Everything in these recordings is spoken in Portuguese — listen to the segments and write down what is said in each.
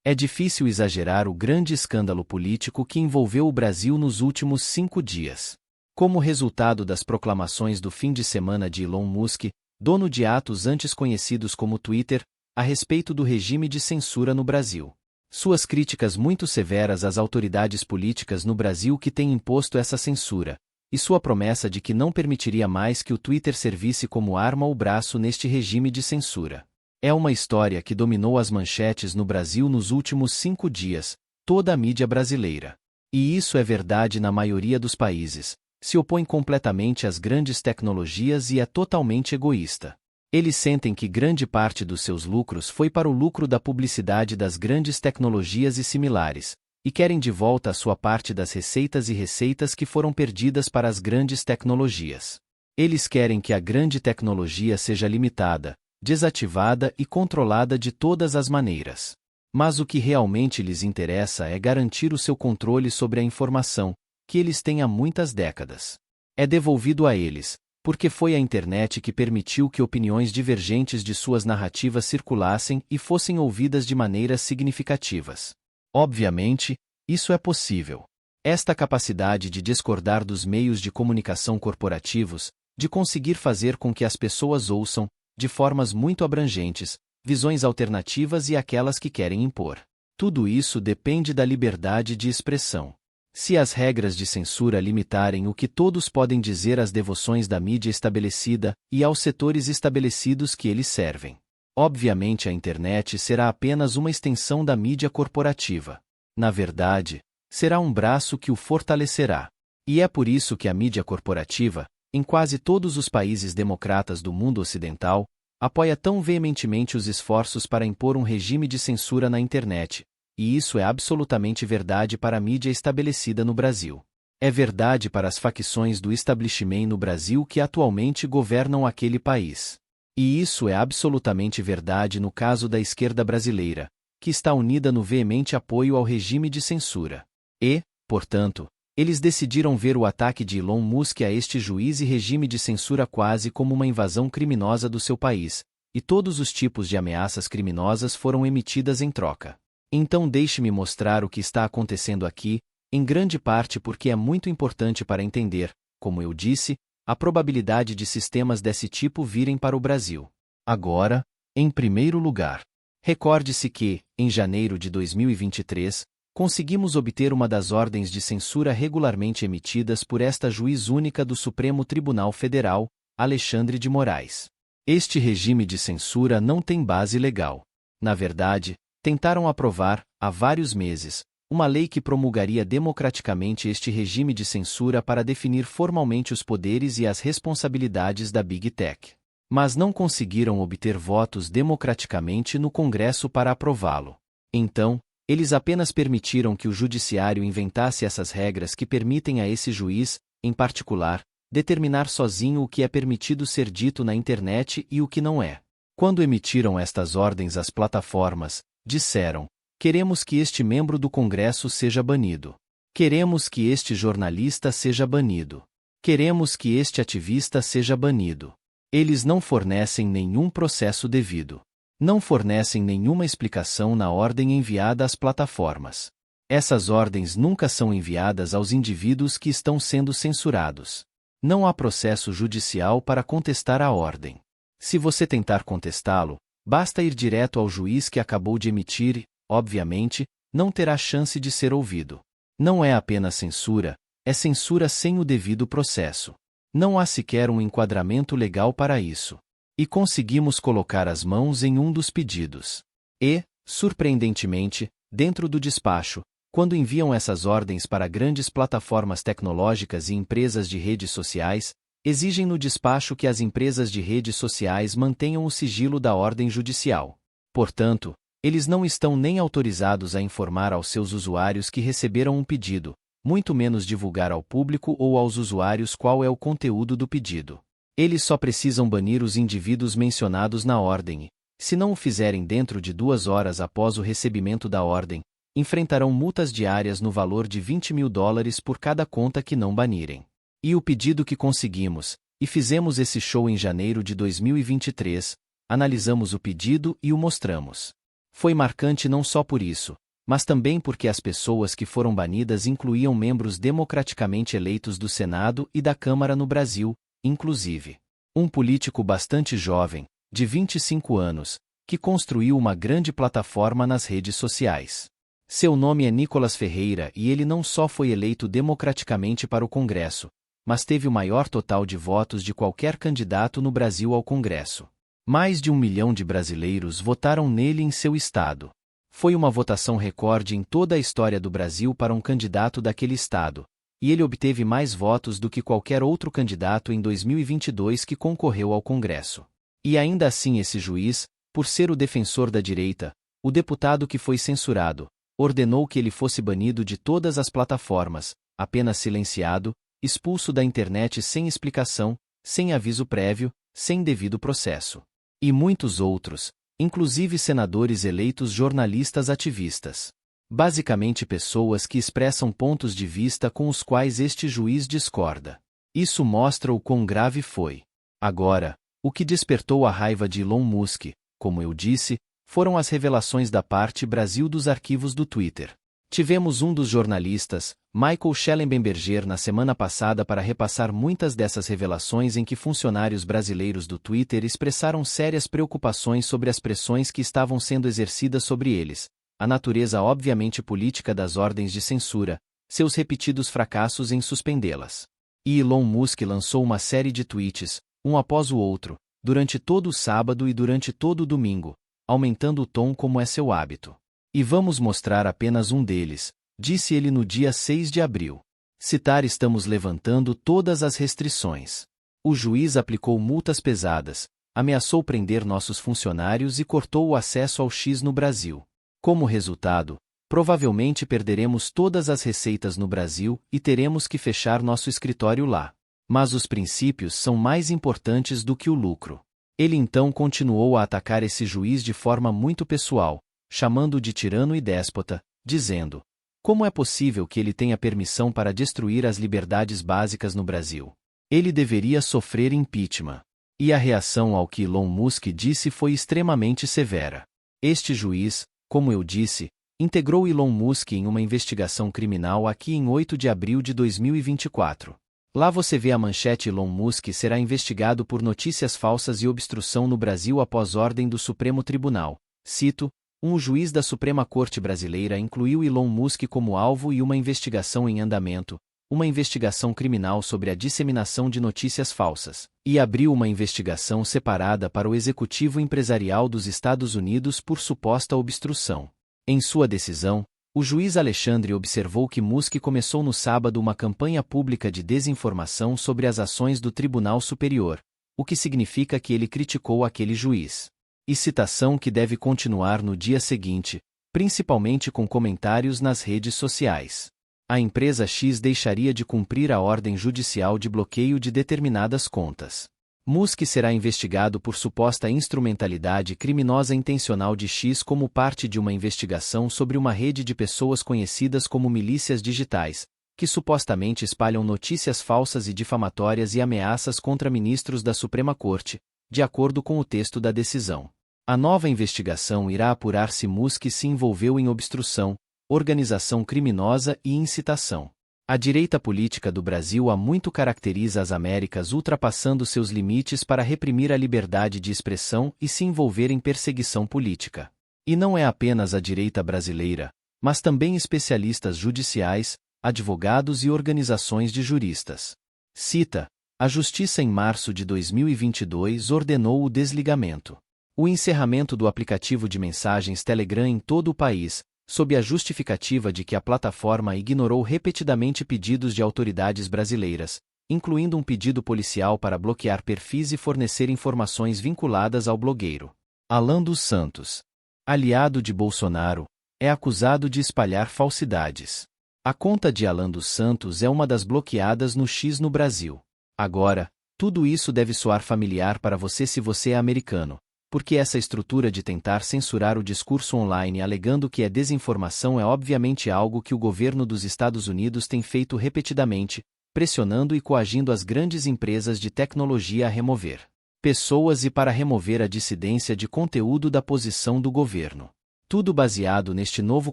É difícil exagerar o grande escândalo político que envolveu o Brasil nos últimos 5 dias. Como resultado das proclamações do fim de semana de Elon Musk, dono de atos antes conhecidos como Twitter, a respeito do regime de censura no Brasil. Suas críticas muito severas às autoridades políticas no Brasil que têm imposto essa censura, e sua promessa de que não permitiria mais que o Twitter servisse como arma ou braço neste regime de censura. É uma história que dominou as manchetes no Brasil nos últimos 5 dias, toda a mídia brasileira. E isso é verdade na maioria dos países. Se opõe completamente às grandes tecnologias e é totalmente egoísta. Eles sentem que grande parte dos seus lucros foi para o lucro da publicidade das grandes tecnologias e similares, e querem de volta a sua parte das receitas que foram perdidas para as grandes tecnologias. Eles querem que a grande tecnologia seja limitada, desativada e controlada de todas as maneiras. Mas o que realmente lhes interessa é garantir o seu controle sobre a informação, que eles têm há muitas décadas. É devolvido a eles, porque foi a internet que permitiu que opiniões divergentes de suas narrativas circulassem e fossem ouvidas de maneiras significativas. Obviamente, isso é possível. Esta capacidade de discordar dos meios de comunicação corporativos, de conseguir fazer com que as pessoas ouçam, de formas muito abrangentes, visões alternativas e aquelas que querem impor. Tudo isso depende da liberdade de expressão. Se as regras de censura limitarem o que todos podem dizer às devoções da mídia estabelecida e aos setores estabelecidos que eles servem, obviamente a internet será apenas uma extensão da mídia corporativa. Na verdade, será um braço que o fortalecerá. E é por isso que a mídia corporativa, em quase todos os países democratas do mundo ocidental, apoia tão veementemente os esforços para impor um regime de censura na internet. E isso é absolutamente verdade para a mídia estabelecida no Brasil. É verdade para as facções do establishment no Brasil que atualmente governam aquele país. E isso é absolutamente verdade no caso da esquerda brasileira, que está unida no veemente apoio ao regime de censura. E, portanto, eles decidiram ver o ataque de Elon Musk a este juiz e regime de censura quase como uma invasão criminosa do seu país, e todos os tipos de ameaças criminosas foram emitidas em troca. Então deixe-me mostrar o que está acontecendo aqui, em grande parte porque é muito importante para entender, como eu disse, a probabilidade de sistemas desse tipo virem para o Brasil. Agora, em primeiro lugar, recorde-se que, em janeiro de 2023, conseguimos obter uma das ordens de censura regularmente emitidas por esta juiz única do Supremo Tribunal Federal, Alexandre de Moraes. Este regime de censura não tem base legal. Na verdade, tentaram aprovar, há vários meses, uma lei que promulgaria democraticamente este regime de censura para definir formalmente os poderes e as responsabilidades da Big Tech. Mas não conseguiram obter votos democraticamente no Congresso para aprová-lo. Então, eles apenas permitiram que o judiciário inventasse essas regras que permitem a esse juiz, em particular, determinar sozinho o que é permitido ser dito na internet e o que não é. Quando emitiram estas ordens às plataformas, disseram: queremos que este membro do Congresso seja banido. Queremos que este jornalista seja banido. Queremos que este ativista seja banido. Eles não fornecem nenhum processo devido. Não fornecem nenhuma explicação na ordem enviada às plataformas. Essas ordens nunca são enviadas aos indivíduos que estão sendo censurados. Não há processo judicial para contestar a ordem. Se você tentar contestá-lo, basta ir direto ao juiz que acabou de emitir e, obviamente, não terá chance de ser ouvido. Não é apenas censura, é censura sem o devido processo. Não há sequer um enquadramento legal para isso. E conseguimos colocar as mãos em um dos pedidos. E, surpreendentemente, dentro do despacho, quando enviam essas ordens para grandes plataformas tecnológicas e empresas de redes sociais, exigem no despacho que as empresas de redes sociais mantenham o sigilo da ordem judicial. Portanto, eles não estão nem autorizados a informar aos seus usuários que receberam um pedido, muito menos divulgar ao público ou aos usuários qual é o conteúdo do pedido. Eles só precisam banir os indivíduos mencionados na ordem e, se não o fizerem dentro de 2 horas após o recebimento da ordem, enfrentarão multas diárias no valor de $20.000 por cada conta que não banirem. E o pedido que conseguimos, e fizemos esse show em janeiro de 2023, analisamos o pedido e o mostramos. Foi marcante não só por isso, mas também porque as pessoas que foram banidas incluíam membros democraticamente eleitos do Senado e da Câmara no Brasil, inclusive um político bastante jovem, de 25 anos, que construiu uma grande plataforma nas redes sociais. Seu nome é Nicolas Ferreira e ele não só foi eleito democraticamente para o Congresso, mas teve o maior total de votos de qualquer candidato no Brasil ao Congresso. Mais de 1 milhão de brasileiros votaram nele em seu estado. Foi uma votação recorde em toda a história do Brasil para um candidato daquele estado, e ele obteve mais votos do que qualquer outro candidato em 2022 que concorreu ao Congresso. E ainda assim esse juiz, por ser o defensor da direita, o deputado que foi censurado, ordenou que ele fosse banido de todas as plataformas, apenas silenciado, expulso da internet sem explicação, sem aviso prévio, sem devido processo. E muitos outros, inclusive senadores eleitos, jornalistas, ativistas. Basicamente pessoas que expressam pontos de vista com os quais este juiz discorda. Isso mostra o quão grave foi. Agora, o que despertou a raiva de Elon Musk, como eu disse, foram as revelações da parte Brasil dos arquivos do Twitter. Tivemos um dos jornalistas, Michael Schellenberger, na semana passada para repassar muitas dessas revelações em que funcionários brasileiros do Twitter expressaram sérias preocupações sobre as pressões que estavam sendo exercidas sobre eles, a natureza obviamente política das ordens de censura, seus repetidos fracassos em suspendê-las. E Elon Musk lançou uma série de tweets, um após o outro, durante todo o sábado e durante todo o domingo, aumentando o tom como é seu hábito. E vamos mostrar apenas um deles, disse ele no dia 6 de abril. Citar: estamos levantando todas as restrições. O juiz aplicou multas pesadas, ameaçou prender nossos funcionários e cortou o acesso ao X no Brasil. Como resultado, provavelmente perderemos todas as receitas no Brasil e teremos que fechar nosso escritório lá. Mas os princípios são mais importantes do que o lucro. Ele então continuou a atacar esse juiz de forma muito pessoal, chamando-o de tirano e déspota, dizendo: como é possível que ele tenha permissão para destruir as liberdades básicas no Brasil? Ele deveria sofrer impeachment. E a reação ao que Elon Musk disse foi extremamente severa. Este juiz, como eu disse, integrou Elon Musk em uma investigação criminal aqui em 8 de abril de 2024. Lá você vê a manchete: Elon Musk será investigado por notícias falsas e obstrução no Brasil após ordem do Supremo Tribunal. Cito: um juiz da Suprema Corte Brasileira incluiu Elon Musk como alvo e uma investigação em andamento, uma investigação criminal sobre a disseminação de notícias falsas, e abriu uma investigação separada para o Executivo Empresarial dos Estados Unidos por suposta obstrução. Em sua decisão, o juiz Alexandre observou que Musk começou no sábado uma campanha pública de desinformação sobre as ações do Tribunal Superior, o que significa que ele criticou aquele juiz. E citação que deve continuar no dia seguinte, principalmente com comentários nas redes sociais. A empresa X deixaria de cumprir a ordem judicial de bloqueio de determinadas contas. Musk será investigado por suposta instrumentalidade criminosa intencional de X como parte de uma investigação sobre uma rede de pessoas conhecidas como milícias digitais, que supostamente espalham notícias falsas e difamatórias e ameaças contra ministros da Suprema Corte, de acordo com o texto da decisão. A nova investigação irá apurar se Musk se envolveu em obstrução, organização criminosa e incitação. A direita política do Brasil há muito caracteriza as Américas, ultrapassando seus limites para reprimir a liberdade de expressão e se envolver em perseguição política. E não é apenas a direita brasileira, mas também especialistas judiciais, advogados e organizações de juristas. Cita: a Justiça em março de 2022 ordenou o desligamento, o encerramento do aplicativo de mensagens Telegram em todo o país, sob a justificativa de que a plataforma ignorou repetidamente pedidos de autoridades brasileiras, incluindo um pedido policial para bloquear perfis e fornecer informações vinculadas ao blogueiro. Alan dos Santos, aliado de Bolsonaro, é acusado de espalhar falsidades. A conta de Alan dos Santos é uma das bloqueadas no X no Brasil. Agora, tudo isso deve soar familiar para você se você é americano, porque essa estrutura de tentar censurar o discurso online alegando que é desinformação é obviamente algo que o governo dos Estados Unidos tem feito repetidamente, pressionando e coagindo as grandes empresas de tecnologia a remover pessoas e para remover a dissidência de conteúdo da posição do governo. Tudo baseado neste novo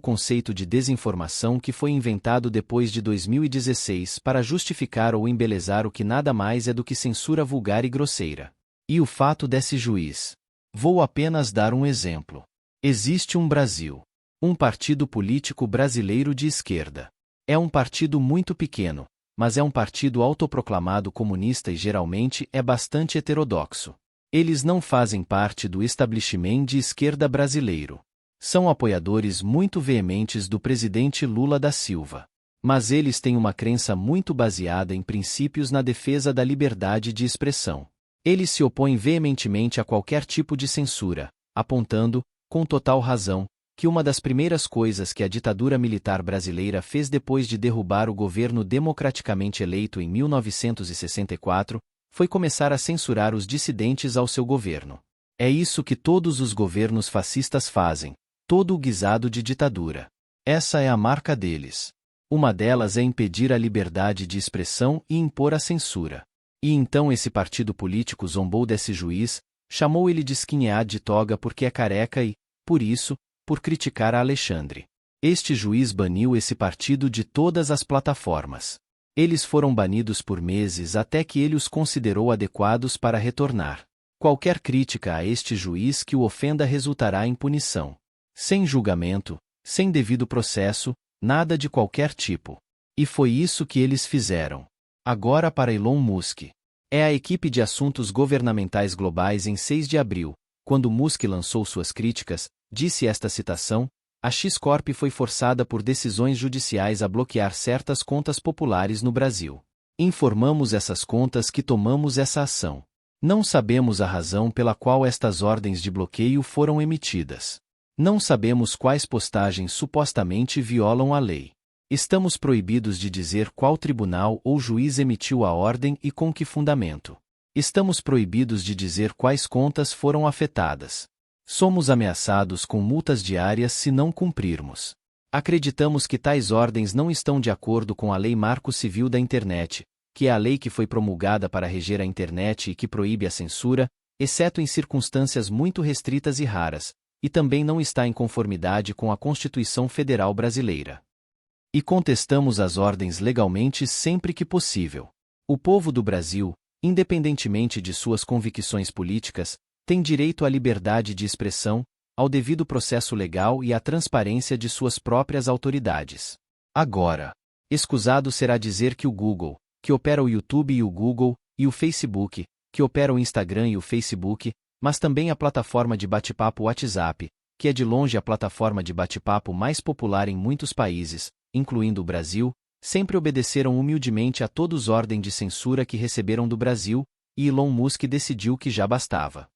conceito de desinformação que foi inventado depois de 2016 para justificar ou embelezar o que nada mais é do que censura vulgar e grosseira. E o fato desse juiz. Vou apenas dar um exemplo. Existe um Brasil. Um partido político brasileiro de esquerda. É um partido muito pequeno, mas é um partido autoproclamado comunista e geralmente é bastante heterodoxo. Eles não fazem parte do establishment de esquerda brasileiro. São apoiadores muito veementes do presidente Lula da Silva. Mas eles têm uma crença muito baseada em princípios na defesa da liberdade de expressão. Eles se opõem veementemente a qualquer tipo de censura, apontando, com total razão, que uma das primeiras coisas que a ditadura militar brasileira fez depois de derrubar o governo democraticamente eleito em 1964, foi começar a censurar os dissidentes ao seu governo. É isso que todos os governos fascistas fazem, todo o guisado de ditadura. Essa é a marca deles. Uma delas é impedir a liberdade de expressão e impor a censura. E então esse partido político zombou desse juiz, chamou ele de skinhead de toga porque é careca e, por isso, por criticar a Alexandre. Este juiz baniu esse partido de todas as plataformas. Eles foram banidos por meses até que ele os considerou adequados para retornar. Qualquer crítica a este juiz que o ofenda resultará em punição. Sem julgamento, sem devido processo, nada de qualquer tipo. E foi isso que eles fizeram. Agora para Elon Musk. É a equipe de assuntos governamentais globais em 6 de abril, quando Musk lançou suas críticas, disse esta citação, a X-Corp foi forçada por decisões judiciais a bloquear certas contas populares no Brasil. Informamos essas contas que tomamos essa ação. Não sabemos a razão pela qual estas ordens de bloqueio foram emitidas. Não sabemos quais postagens supostamente violam a lei. Estamos proibidos de dizer qual tribunal ou juiz emitiu a ordem e com que fundamento. Estamos proibidos de dizer quais contas foram afetadas. Somos ameaçados com multas diárias se não cumprirmos. Acreditamos que tais ordens não estão de acordo com a Lei Marco Civil da Internet, que é a lei que foi promulgada para reger a internet e que proíbe a censura, exceto em circunstâncias muito restritas e raras, e também não está em conformidade com a Constituição Federal Brasileira. E contestamos as ordens legalmente sempre que possível. O povo do Brasil, independentemente de suas convicções políticas, tem direito à liberdade de expressão, ao devido processo legal e à transparência de suas próprias autoridades. Agora, escusado será dizer que o Google, que opera o YouTube e o Google, e o Facebook, que opera o Instagram e o Facebook, mas também a plataforma de bate-papo WhatsApp, que é de longe a plataforma de bate-papo mais popular em muitos países, incluindo o Brasil, sempre obedeceram humildemente a todos ordem de censura que receberam do Brasil, e Elon Musk decidiu que já bastava.